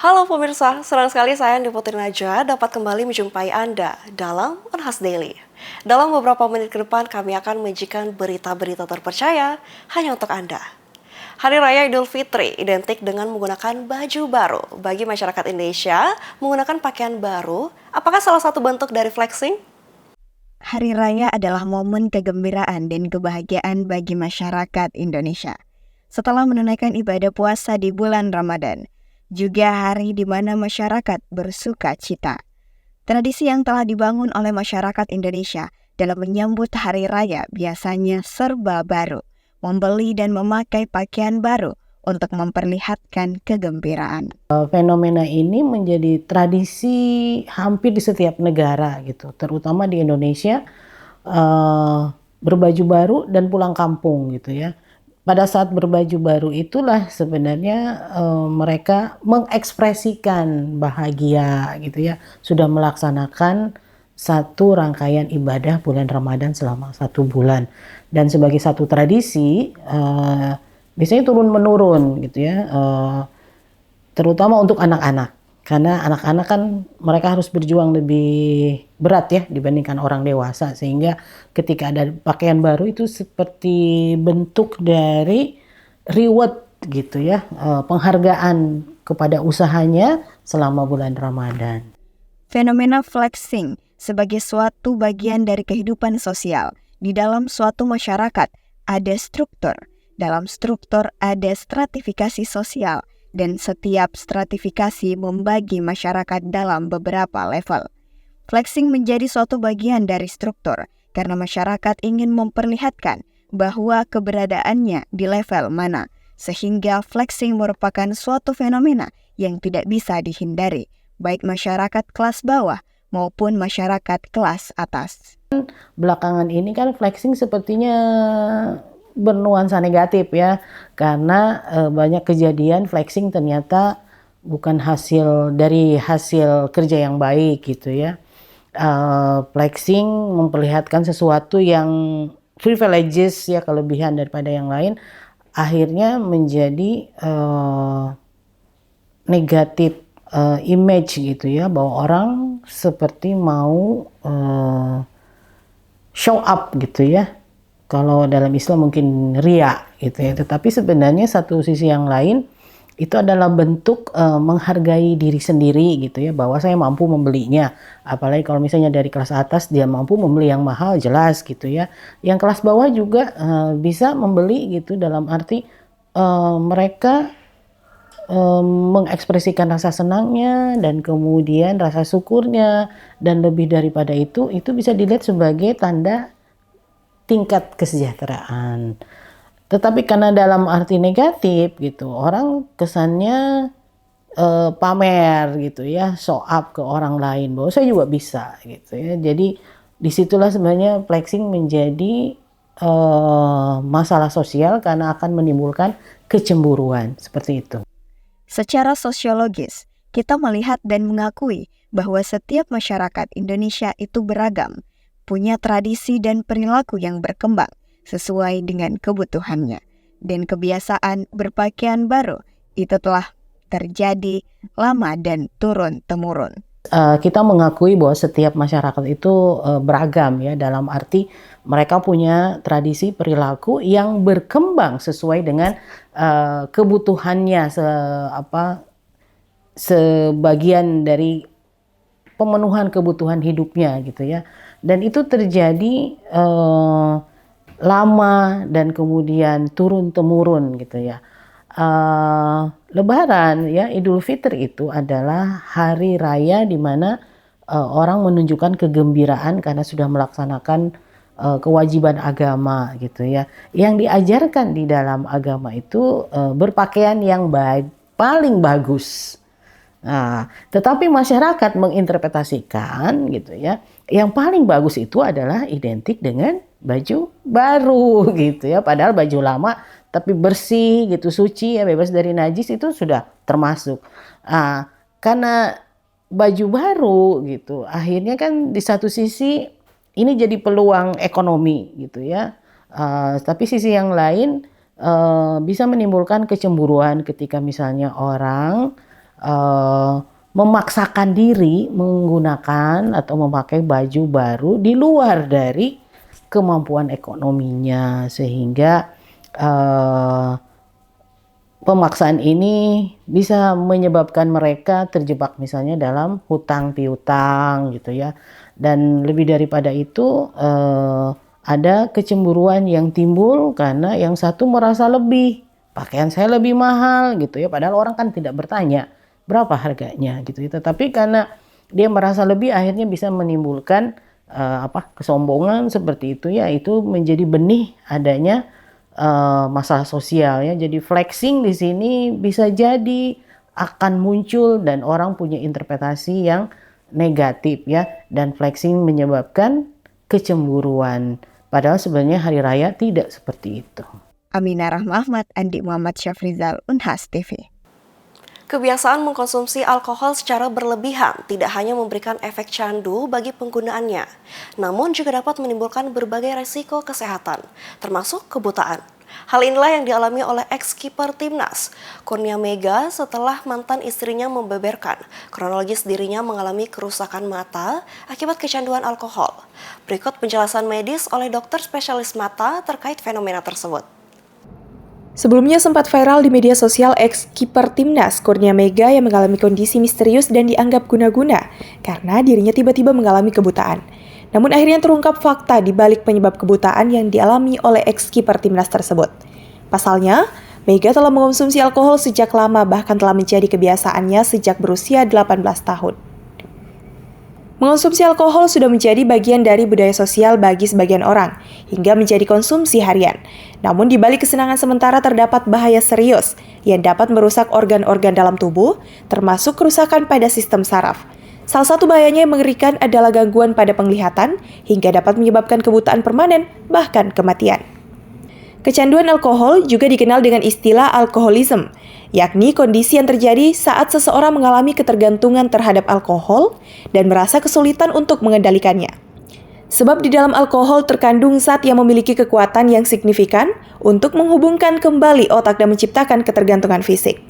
Halo pemirsa, senang sekali saya Andi Putri Naja dapat kembali menjumpai Anda dalam Unhas Daily. Dalam beberapa menit ke depan kami akan menyajikan berita-berita terpercaya hanya untuk Anda. Hari Raya Idul Fitri identik dengan menggunakan baju baru. Bagi masyarakat Indonesia, menggunakan pakaian baru, apakah salah satu bentuk dari flexing? Hari Raya adalah momen kegembiraan dan kebahagiaan bagi masyarakat Indonesia. Setelah menunaikan ibadah puasa di bulan Ramadan, juga hari di mana masyarakat bersuka cita. Tradisi yang telah dibangun oleh masyarakat Indonesia dalam menyambut Hari Raya biasanya serba baru, membeli dan memakai pakaian baru untuk memperlihatkan kegembiraan. Fenomena ini menjadi tradisi hampir di setiap negara gitu, terutama di Indonesia, berbaju baru dan pulang kampung gitu ya. Pada saat berbaju baru itulah sebenarnya mereka mengekspresikan bahagia gitu ya, sudah melaksanakan satu rangkaian ibadah bulan Ramadan selama 1 bulan. Dan sebagai satu tradisi, biasanya turun-menurun gitu ya, terutama untuk anak-anak. Karena anak-anak kan mereka harus berjuang lebih berat ya dibandingkan orang dewasa, sehingga ketika ada pakaian baru itu seperti bentuk dari reward gitu ya, penghargaan kepada usahanya selama bulan Ramadan. Fenomena flexing sebagai suatu bagian dari kehidupan sosial. Di dalam suatu masyarakat ada struktur. Dalam struktur ada stratifikasi sosial dan setiap stratifikasi membagi masyarakat dalam beberapa level. Flexing menjadi suatu bagian dari struktur karena masyarakat ingin memperlihatkan bahwa keberadaannya di level mana, sehingga flexing merupakan suatu fenomena yang tidak bisa dihindari, baik masyarakat kelas bawah maupun masyarakat kelas atas. Belakangan ini kan flexing sepertinya bernuansa negatif ya, karena banyak kejadian flexing ternyata bukan hasil dari hasil kerja yang baik gitu ya. Flexing memperlihatkan sesuatu yang privileges ya, kelebihan daripada yang lain, akhirnya menjadi negatif image gitu ya, bahwa orang seperti mau show up gitu ya. Kalau dalam Islam mungkin riya gitu ya. Tetapi sebenarnya satu sisi yang lain itu adalah bentuk menghargai diri sendiri gitu ya, bahwa saya mampu membelinya. Apalagi kalau misalnya dari kelas atas dia mampu membeli yang mahal, jelas gitu ya. Yang kelas bawah juga bisa membeli gitu, dalam arti mereka mengekspresikan rasa senangnya dan kemudian rasa syukurnya, dan lebih daripada itu bisa dilihat sebagai tanda tingkat kesejahteraan. Tetapi karena dalam arti negatif gitu, orang kesannya pamer gitu ya, show up ke orang lain bahwa saya juga bisa gitu ya. Jadi disitulah sebenarnya flexing menjadi masalah sosial karena akan menimbulkan kecemburuan seperti itu. Secara sosiologis, kita melihat dan mengakui bahwa setiap masyarakat Indonesia itu beragam, punya tradisi dan perilaku yang berkembang sesuai dengan kebutuhannya. Dan kebiasaan berpakaian baru itu telah terjadi lama dan turun-temurun. Kita mengakui bahwa setiap masyarakat itu beragam ya, dalam arti mereka punya tradisi perilaku yang berkembang sesuai dengan kebutuhannya, sebagian dari pemenuhan kebutuhan hidupnya gitu ya. Dan itu terjadi lama dan kemudian turun-temurun gitu ya. Lebaran ya, Idul Fitri itu adalah hari raya di mana orang menunjukkan kegembiraan karena sudah melaksanakan kewajiban agama gitu ya. Yang diajarkan di dalam agama itu berpakaian yang paling bagus. Nah, tetapi masyarakat menginterpretasikan gitu ya, yang paling bagus itu adalah identik dengan baju baru gitu ya. Padahal baju lama tapi bersih gitu, suci ya, bebas dari najis itu sudah termasuk. Nah, karena baju baru gitu, akhirnya kan di satu sisi ini jadi peluang ekonomi gitu ya. Tapi sisi yang lain bisa menimbulkan kecemburuan ketika misalnya orang memaksakan diri menggunakan atau memakai baju baru di luar dari kemampuan ekonominya, sehingga pemaksaan ini bisa menyebabkan mereka terjebak misalnya dalam hutang piutang gitu ya. Dan lebih daripada itu ada kecemburuan yang timbul karena yang satu merasa lebih, pakaian saya lebih mahal gitu ya, padahal orang kan tidak bertanya berapa harganya gitu ya. Tetapi karena dia merasa lebih, akhirnya bisa menimbulkan kesombongan seperti itu ya. Itu menjadi benih adanya masalah sosial ya. Jadi flexing di sini bisa jadi akan muncul dan orang punya interpretasi yang negatif ya, dan flexing menyebabkan kecemburuan. Padahal sebenarnya hari raya tidak seperti itu. Aminah Rahma Ahmad, Andi Muhammad Syafrizal, Unhas TV. Kebiasaan mengkonsumsi alkohol secara berlebihan tidak hanya memberikan efek candu bagi penggunaannya, namun juga dapat menimbulkan berbagai resiko kesehatan, termasuk kebutaan. Hal inilah yang dialami oleh ex-kiper Timnas, Kurnia Mega, setelah mantan istrinya membeberkan kronologis dirinya mengalami kerusakan mata akibat kecanduan alkohol. Berikut penjelasan medis oleh dokter spesialis mata terkait fenomena tersebut. Sebelumnya sempat viral di media sosial ex-kiper Timnas, Kurnia Mega, yang mengalami kondisi misterius dan dianggap guna-guna karena dirinya tiba-tiba mengalami kebutaan. Namun akhirnya terungkap fakta di balik penyebab kebutaan yang dialami oleh ex-kiper Timnas tersebut. Pasalnya, Mega telah mengonsumsi alkohol sejak lama, bahkan telah menjadi kebiasaannya sejak berusia 18 tahun. Mengonsumsi alkohol sudah menjadi bagian dari budaya sosial bagi sebagian orang, hingga menjadi konsumsi harian. Namun di balik kesenangan sementara terdapat bahaya serius yang dapat merusak organ-organ dalam tubuh, termasuk kerusakan pada sistem saraf. Salah satu bahayanya yang mengerikan adalah gangguan pada penglihatan, hingga dapat menyebabkan kebutaan permanen, bahkan kematian. Kecanduan alkohol juga dikenal dengan istilah alkoholisme, yakni kondisi yang terjadi saat seseorang mengalami ketergantungan terhadap alkohol dan merasa kesulitan untuk mengendalikannya. Sebab di dalam alkohol terkandung zat yang memiliki kekuatan yang signifikan untuk menghubungkan kembali otak dan menciptakan ketergantungan fisik.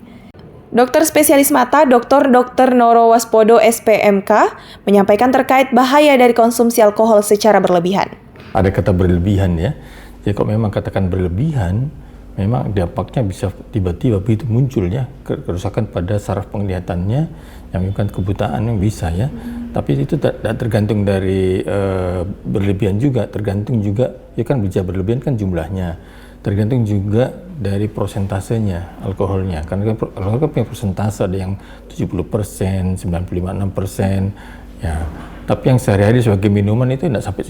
Dokter spesialis mata Dr. Noro Waspodo SPMK menyampaikan terkait bahaya dari konsumsi alkohol secara berlebihan. Ada kata berlebihan ya. Jadi kalau memang katakan berlebihan, memang dampaknya bisa tiba-tiba begitu munculnya kerusakan pada saraf penglihatannya yang menyebabkan kebutaan yang bisa ya. Tapi itu tidak tergantung dari berlebihan juga, tergantung juga ya kan bisa berlebihan kan jumlahnya. Tergantung juga dari prosentasenya alkoholnya. Karena alkohol kan punya persentase, ada yang 70%, 95-6%. Ya. Tapi yang sehari-hari sebagai minuman itu tidak sampai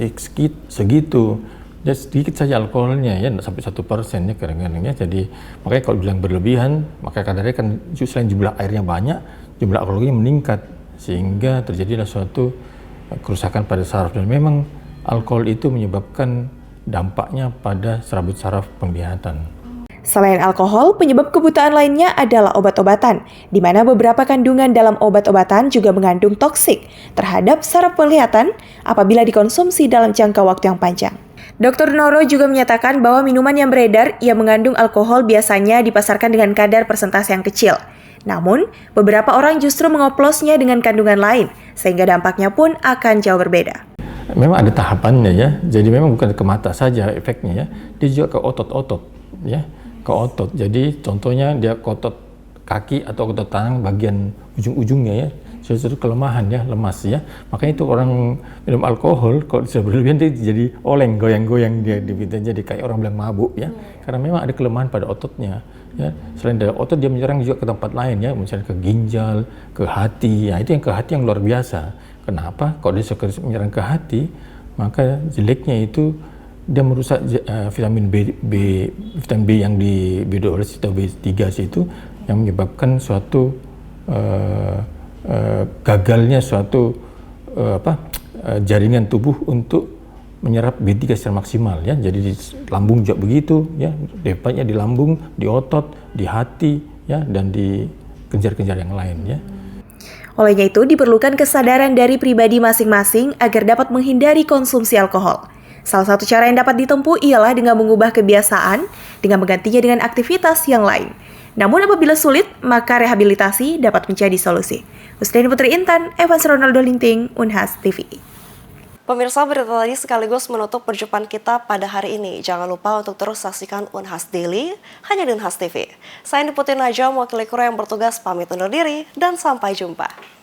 segitu. Ya sedikit saja alkoholnya ya, tidak sampai 1% ya kadang-kadang ya. Jadi makanya kalau bilang berlebihan, maka kadarnya kan selain jumlah airnya banyak, jumlah alkoholnya meningkat sehingga terjadilah suatu kerusakan pada saraf. Dan memang alkohol itu menyebabkan dampaknya pada serabut saraf penglihatan. Selain alkohol, penyebab kebutaan lainnya adalah obat-obatan, di mana beberapa kandungan dalam obat-obatan juga mengandung toksik terhadap saraf penglihatan apabila dikonsumsi dalam jangka waktu yang panjang. Dr. Noro juga menyatakan bahwa minuman yang beredar yang mengandung alkohol biasanya dipasarkan dengan kadar persentase yang kecil. Namun, beberapa orang justru mengoplosnya dengan kandungan lain, sehingga dampaknya pun akan jauh berbeda. Memang ada tahapannya ya, jadi memang bukan ke mata saja efeknya ya, dia juga ke otot-otot ya, ke otot. Jadi contohnya dia ke otot kaki atau otot tangan bagian ujung-ujungnya ya, sesuatu kelemahan ya, lemas ya. Makanya itu orang minum alkohol kalau sudah berlebihan dia jadi oleng, goyang-goyang dia jadi kayak orang bilang mabuk ya. Karena memang ada kelemahan pada ototnya ya. Selain dari otot dia menyerang juga ke tempat lain ya, misalnya ke ginjal, ke hati. Ya itu yang ke hati yang luar biasa. Kenapa? Kalau dia menyerang ke hati, maka jeleknya itu dia merusak vitamin B yang di B12 atau B3 itu yang menyebabkan suatu gagalnya suatu jaringan tubuh untuk menyerap B3 secara maksimal ya. Jadi di lambung juga begitu ya, dapatnya di lambung, di otot, di hati ya, dan di kelenjar-kelenjar yang lain ya. Olehnya itu, diperlukan kesadaran dari pribadi masing-masing agar dapat menghindari konsumsi alkohol. Salah satu cara yang dapat ditempuh ialah dengan mengubah kebiasaan dengan menggantinya dengan aktivitas yang lain. Namun apabila sulit, maka rehabilitasi dapat menjadi solusi. Usliani Putri Intan, Evans Ronaldo Linting, Unhas TV. Pemirsa, berita tadi sekaligus menutup perjumpaan kita pada hari ini. Jangan lupa untuk terus saksikan Unhas Daily hanya di Unhas TV. Saya Putri Najwa, mewakili kru yang bertugas pamit undur diri dan sampai jumpa.